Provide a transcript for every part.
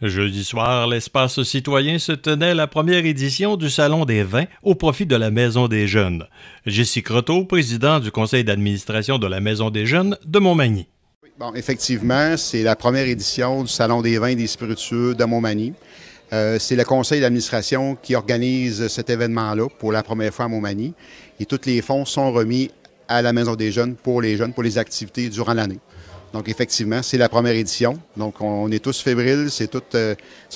Jeudi soir, l'Espace citoyen se tenait la première édition du Salon des vins au profit de la Maison des jeunes. Jessie Croteau, président du conseil d'administration de la Maison des jeunes de Montmagny. Bon, effectivement, c'est la première édition du Salon des vins et des spiritueux de Montmagny. C'est le conseil d'administration qui organise cet événement-là pour la première fois à Montmagny. Et tous les fonds sont remis à la Maison des jeunes, pour les activités durant l'année. Donc, effectivement, c'est la première édition. Donc, on est tous fébriles. C'est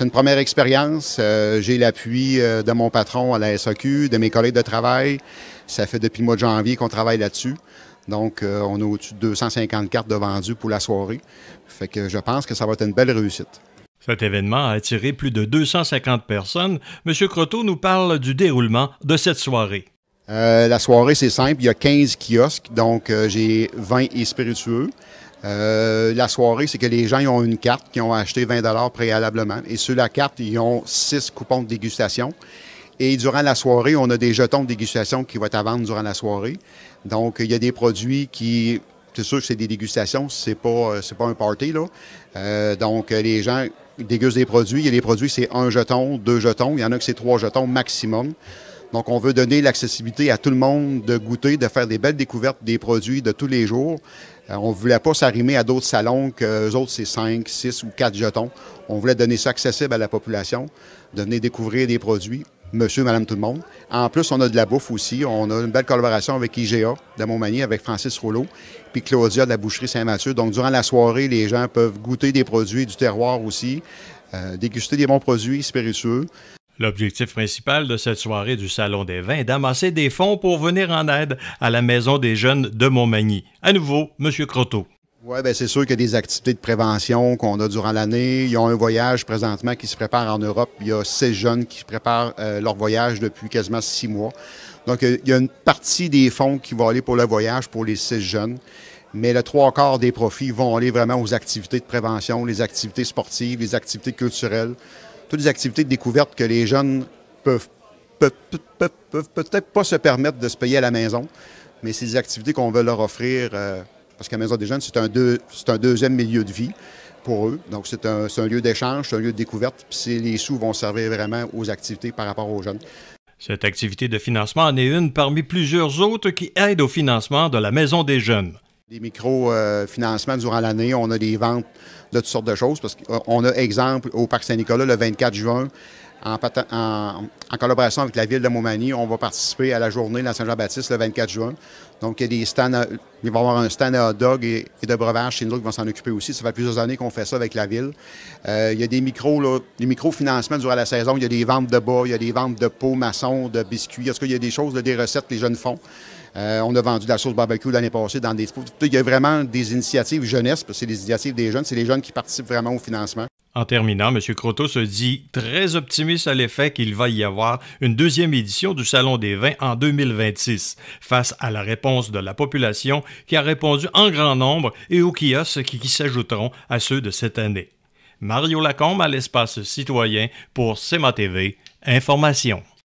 une première expérience. J'ai l'appui de mon patron à la SAQ, de mes collègues de travail. Ça fait depuis le mois de janvier qu'on travaille là-dessus. Donc, on a au-dessus de 250 cartes de vendues pour la soirée. Fait que je pense que ça va être une belle réussite. Cet événement a attiré plus de 250 personnes. M. Croteau nous parle du déroulement de cette soirée. La soirée, c'est simple. Il y a 15 kiosques, donc j'ai vin et spiritueux. La soirée, c'est que les gens ils ont une carte qui ont acheté 20 $ préalablement. Et sur la carte, ils ont 6 coupons de dégustation. Et durant la soirée, on a des jetons de dégustation qui vont être à vendre durant la soirée. Donc, il y a des produits qui... C'est sûr que c'est des dégustations, c'est pas un party, là. Donc, les gens dégustent des produits. Il y a des produits, c'est 1 jeton, 2 jetons. Il y en a que c'est 3 jetons maximum. Donc, on veut donner l'accessibilité à tout le monde de goûter, de faire des belles découvertes des produits de tous les jours. On ne voulait pas s'arrimer à d'autres salons qu'eux autres, c'est 5, 6 ou 4 jetons. On voulait donner ça accessible à la population, de venir découvrir des produits, monsieur, madame, tout le monde. En plus, on a de la bouffe aussi. On a une belle collaboration avec IGA de Montmagny, avec Francis Rouleau, puis Claudia de la boucherie Saint-Mathieu. Donc, durant la soirée, les gens peuvent goûter des produits du terroir aussi, déguster des bons produits spiritueux. L'objectif principal de cette soirée du Salon des vins est d'amasser des fonds pour venir en aide à la Maison des jeunes de Montmagny. À nouveau, M. Croteau. Oui, bien c'est sûr qu'il y a des activités de prévention qu'on a durant l'année. Ils ont un voyage présentement qui se prépare en Europe. Il y a 16 jeunes qui préparent leur voyage depuis quasiment 6 mois. Donc, il y a une partie des fonds qui vont aller pour le voyage pour les 6 jeunes. Mais le 3/4 des profits vont aller vraiment aux activités de prévention, les activités sportives, les activités culturelles, toutes les activités de découverte que les jeunes peuvent peut-être pas se permettre de se payer à la maison. Mais c'est des activités qu'on veut leur offrir... Parce que la Maison des jeunes, c'est un deuxième milieu de vie pour eux. Donc, c'est un lieu d'échange, c'est un lieu de découverte. Puis les sous vont servir vraiment aux activités par rapport aux jeunes. Cette activité de financement en est une parmi plusieurs autres qui aident au financement de la Maison des jeunes. Des micro-financements durant l'année. On a des ventes de toutes sortes de choses. Parce qu'on a, exemple, au Parc Saint-Nicolas, le 24 juin, en collaboration avec la Ville de Montmagny, on va participer à la journée de la Saint-Jean-Baptiste le 24 juin. Donc, il y a des stands, il va y avoir un stand à hot dog et de breuvage chez nous qui vont s'en occuper aussi. Ça fait plusieurs années qu'on fait ça avec la Ville. Il y a des micro-financements durant la saison. Il y a des ventes de bas, il y a des ventes de pots maçons, de biscuits. Est-ce qu'il y a des choses, des recettes que les jeunes font? On a vendu de la sauce barbecue l'année passée dans des... Il y a vraiment des initiatives jeunesse, parce que c'est des initiatives des jeunes. C'est les jeunes qui participent vraiment au financement. En terminant, M. Croteau se dit très optimiste à l'effet qu'il va y avoir une deuxième édition du Salon des vins en 2026, face à la réponse de la population qui a répondu en grand nombre et aux kiosques qui s'ajouteront à ceux de cette année. Mario Lacombe à l'Espace citoyen pour CMA TV Information.